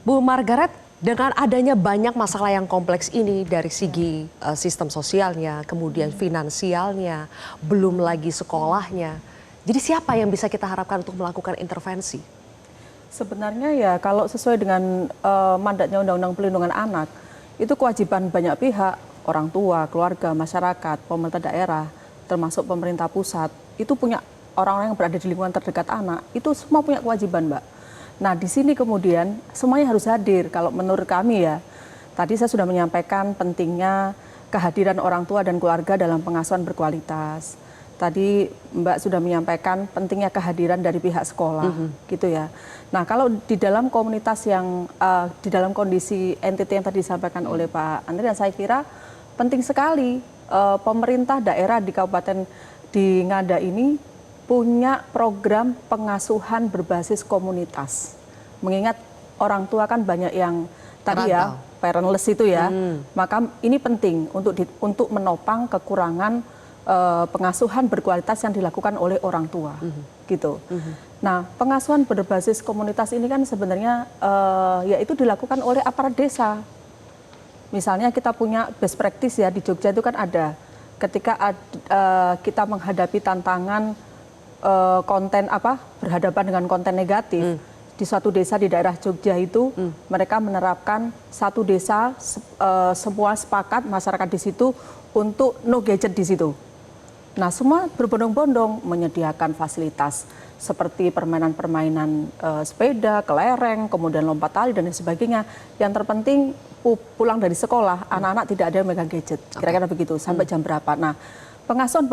Bu Margaret, dengan adanya banyak masalah yang kompleks ini dari segi sistem sosialnya, kemudian finansialnya, belum lagi sekolahnya. Jadi siapa yang bisa kita harapkan untuk melakukan intervensi? Sebenarnya ya kalau sesuai dengan mandatnya Undang-Undang Perlindungan Anak, itu kewajiban banyak pihak, orang tua, keluarga, masyarakat, pemerintah daerah, termasuk pemerintah pusat, itu punya orang-orang yang berada di lingkungan terdekat anak, itu semua punya kewajiban, Mbak. Nah, di sini kemudian semuanya harus hadir. Kalau menurut kami ya, tadi saya sudah menyampaikan pentingnya kehadiran orang tua dan keluarga dalam pengasuhan berkualitas. Tadi Mbak sudah menyampaikan pentingnya kehadiran dari pihak sekolah, gitu ya. Nah, kalau di dalam komunitas yang, di dalam kondisi entiti yang tadi disampaikan oleh Pak Andrian, saya kira penting sekali pemerintah daerah di Kabupaten di Ngada ini punya program pengasuhan berbasis komunitas. Mengingat orang tua kan banyak yang tadi ya parentless itu ya, maka ini penting untuk menopang kekurangan pengasuhan berkualitas yang dilakukan oleh orang tua, gitu. Nah, pengasuhan berbasis komunitas ini kan sebenarnya yaitu dilakukan oleh aparat desa. Misalnya kita punya best practice ya di Jogja itu kan ada. Ketika kita menghadapi tantangan konten berhadapan dengan konten negatif di suatu desa di daerah Jogja itu mereka menerapkan satu desa semua sepakat masyarakat di situ untuk no gadget di situ. Nah, semua berbondong-bondong menyediakan fasilitas seperti permainan-permainan sepeda, kelereng, kemudian lompat tali dan sebagainya. Yang terpenting pulang dari sekolah anak-anak tidak ada yang megang gadget. Kira-kira begitu sampai jam berapa. Nah, pengasuhan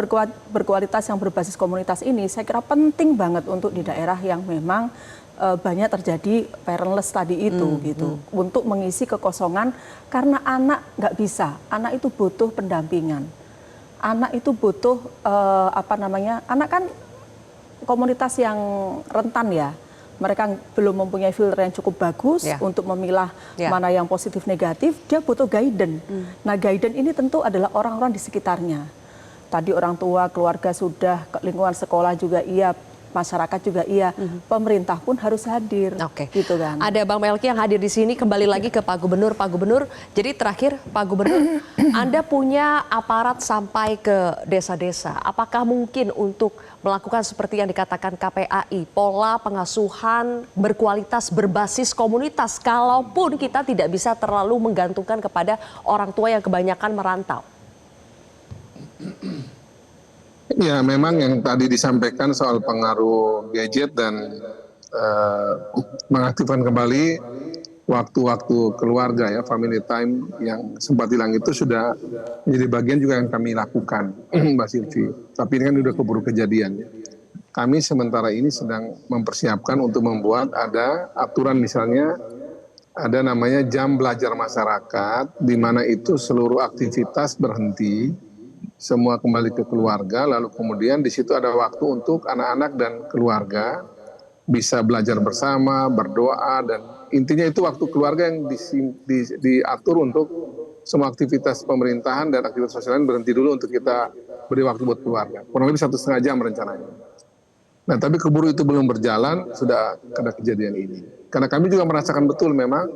berkualitas yang berbasis komunitas ini saya kira penting banget untuk di daerah yang memang banyak terjadi parentless tadi itu gitu, untuk mengisi kekosongan karena anak nggak bisa, anak itu butuh pendampingan, anak itu butuh anak kan komunitas yang rentan ya, mereka belum mempunyai filter yang cukup bagus untuk memilah mana yang positif negatif, dia butuh guidance. Nah, guidance ini tentu adalah orang-orang di sekitarnya. Tadi orang tua, keluarga sudah, lingkungan sekolah juga iya, masyarakat juga iya, pemerintah pun harus hadir. Gitu kan. Ada Bang Melki yang hadir di sini, kembali lagi ke Pak Gubernur. Pak Gubernur, jadi terakhir Pak Gubernur, Anda punya aparat sampai ke desa-desa. Apakah mungkin untuk melakukan seperti yang dikatakan KPAI, pola pengasuhan berkualitas berbasis komunitas, kalaupun kita tidak bisa terlalu menggantungkan kepada orang tua yang kebanyakan merantau? Ya, memang yang tadi disampaikan soal pengaruh gadget dan mengaktifkan kembali waktu-waktu keluarga ya, family time yang sempat hilang itu sudah menjadi bagian juga yang kami lakukan, Mbak Silvi. Tapi ini kan sudah keburu kejadian ya. Kami sementara ini sedang mempersiapkan untuk membuat ada aturan, misalnya ada namanya jam belajar masyarakat, di mana itu seluruh aktivitas berhenti, semua kembali ke keluarga, lalu kemudian di situ ada waktu untuk anak-anak dan keluarga bisa belajar bersama, berdoa, dan intinya itu waktu keluarga yang diatur untuk semua aktivitas pemerintahan dan aktivitas sosial lain berhenti dulu untuk kita beri waktu buat keluarga. Kurang lebih 1,5 jam rencananya. Nah, tapi keburu itu belum berjalan, sudah ada kejadian ini. Karena kami juga merasakan betul memang,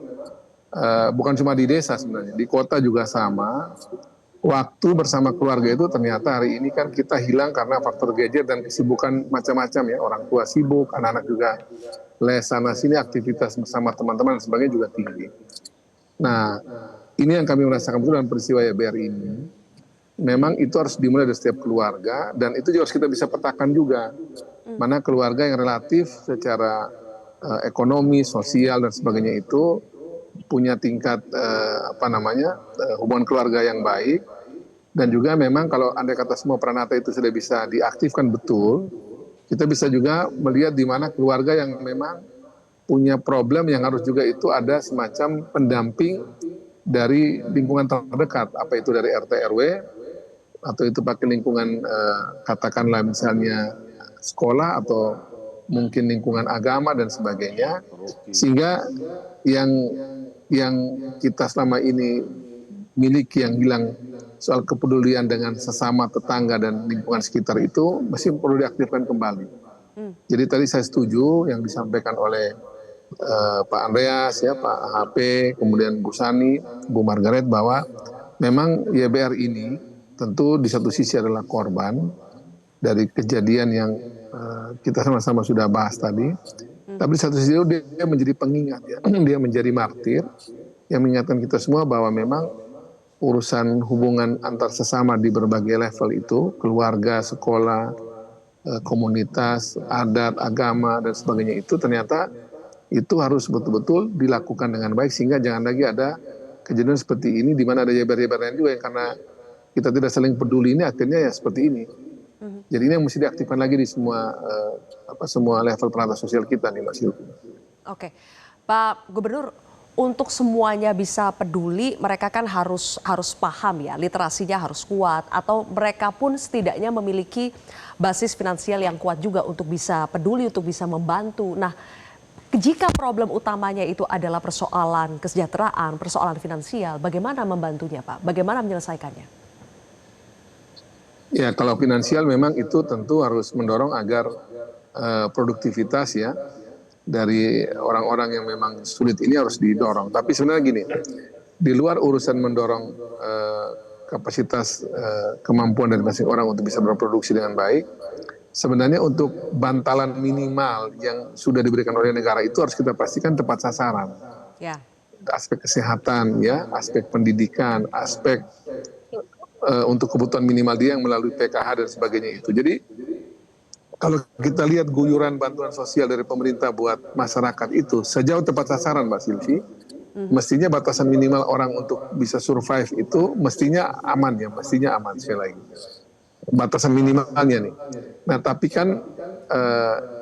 bukan cuma di desa sebenarnya, di kota juga sama. Waktu bersama keluarga itu ternyata hari ini kan kita hilang karena faktor gadget dan kesibukan macam-macam ya. Orang tua sibuk, anak-anak juga les sana-sini, aktivitas bersama teman-teman dan sebagainya juga tinggi. Nah, ini yang kami merasakan betul dalam peristiwa YBR ini. Memang itu harus dimulai dari setiap keluarga dan itu juga harus kita bisa petakan juga. Mana keluarga yang relatif secara ekonomi, sosial dan sebagainya itu punya tingkat hubungan keluarga yang baik, dan juga memang kalau andai kata semua peranata itu sudah bisa diaktifkan betul, kita bisa juga melihat di mana keluarga yang memang punya problem yang harus juga itu ada semacam pendamping dari lingkungan terdekat, apa itu dari RT RW atau itu pakai lingkungan katakanlah misalnya sekolah atau mungkin lingkungan agama dan sebagainya, sehingga yang kita selama ini miliki yang hilang soal kepedulian dengan sesama tetangga dan lingkungan sekitar itu masih perlu diaktifkan kembali. Jadi tadi saya setuju yang disampaikan oleh Pak Andreas, ya, Pak HP, kemudian Bu Sani, Bu Margaret, bahwa memang YBR ini tentu di satu sisi adalah korban dari kejadian yang kita sama-sama sudah bahas tadi. Tapi di satu sisi dia menjadi pengingat, ya. Dia menjadi martir yang mengingatkan kita semua bahwa memang urusan hubungan antar sesama di berbagai level itu, keluarga, sekolah, komunitas, adat, agama, dan sebagainya itu ternyata itu harus betul-betul dilakukan dengan baik sehingga jangan lagi ada kejadian seperti ini di mana ada YBR-YBR lain juga yang karena kita tidak saling peduli ini akhirnya ya seperti ini. Jadi ini yang mesti diaktifkan lagi di semua level peralatan sosial kita nih, Mbak Silvi. Oke, Pak Gubernur, untuk semuanya bisa peduli, mereka kan harus paham ya, literasinya harus kuat, atau mereka pun setidaknya memiliki basis finansial yang kuat juga untuk bisa peduli, untuk bisa membantu. Nah, jika problem utamanya itu adalah persoalan kesejahteraan, persoalan finansial, bagaimana membantunya, Pak? Bagaimana menyelesaikannya? Ya, kalau finansial memang itu tentu harus mendorong agar produktivitas ya dari orang-orang yang memang sulit ini harus didorong. Tapi sebenarnya gini, di luar urusan mendorong kapasitas kemampuan dari masing orang untuk bisa berproduksi dengan baik, sebenarnya untuk bantalan minimal yang sudah diberikan oleh negara itu harus kita pastikan tepat sasaran. Ya. Aspek kesehatan, ya, aspek pendidikan, aspek untuk kebutuhan minimal dia yang melalui PKH dan sebagainya itu. Jadi kalau kita lihat guyuran bantuan sosial dari pemerintah buat masyarakat itu sejauh tepat sasaran, Mbak Silvi, mestinya batasan minimal orang untuk bisa survive itu mestinya aman ya, mestinya aman sekali lagi. Batasan minimalnya nih. Nah tapi kan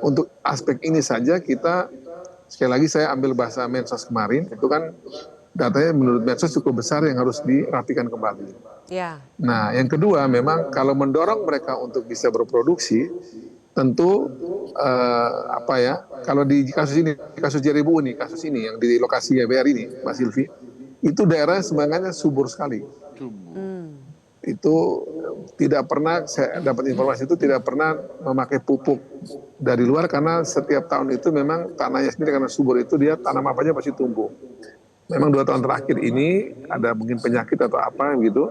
untuk aspek ini saja kita, sekali lagi saya ambil bahasa Mensos kemarin, itu kan datanya menurut Mensos cukup besar yang harus dirapikan kembali. Ya. Nah yang kedua memang kalau mendorong mereka untuk bisa berproduksi, tentu kalau di kasus ini, kasus Jeribu ini, kasus ini yang di lokasi YBR ini, Mbak Silvi, itu daerah sebenarnya subur sekali. Itu tidak pernah, saya dapat informasi itu tidak pernah memakai pupuk dari luar karena setiap tahun itu memang tanahnya sendiri karena subur itu dia tanam apa aja pasti tumbuh. Memang 2 tahun terakhir ini ada mungkin penyakit atau apa gitu,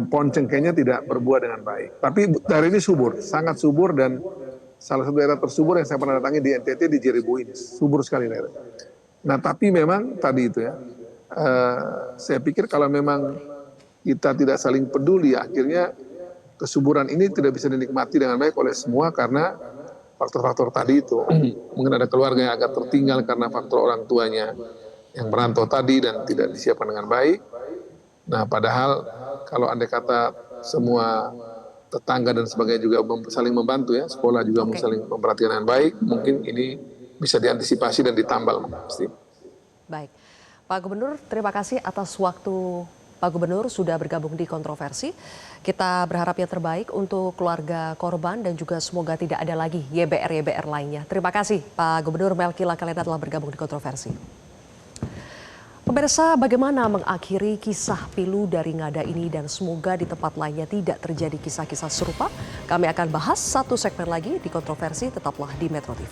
pohon cengkehnya tidak berbuah dengan baik. Tapi daerah ini subur, sangat subur, dan salah satu daerah tersubur yang saya pernah datangi di NTT di Jeribu ini, subur sekali daerah. Nah tapi memang tadi itu ya, saya pikir kalau memang kita tidak saling peduli, akhirnya kesuburan ini tidak bisa dinikmati dengan baik oleh semua karena faktor-faktor tadi itu. Mungkin ada keluarga yang agak tertinggal karena faktor orang tuanya yang merantau tadi dan tidak disiapkan dengan baik. Nah padahal kalau andai kata semua tetangga dan sebagainya juga saling membantu ya, sekolah juga saling memperhatikan dengan baik, mungkin ini bisa diantisipasi dan ditambal. Baik, Pak Gubernur, terima kasih atas waktu Pak Gubernur sudah bergabung di Kontroversi. Kita berharap yang terbaik untuk keluarga korban dan juga semoga tidak ada lagi YBR-YBR lainnya. Terima kasih Pak Gubernur Melky Lakalena telah bergabung di Kontroversi. Pemirsa, bagaimana mengakhiri kisah pilu dari Ngada ini dan semoga di tempat lainnya tidak terjadi kisah-kisah serupa? Kami akan bahas satu segmen lagi di Kontroversi, tetaplah di Metro TV.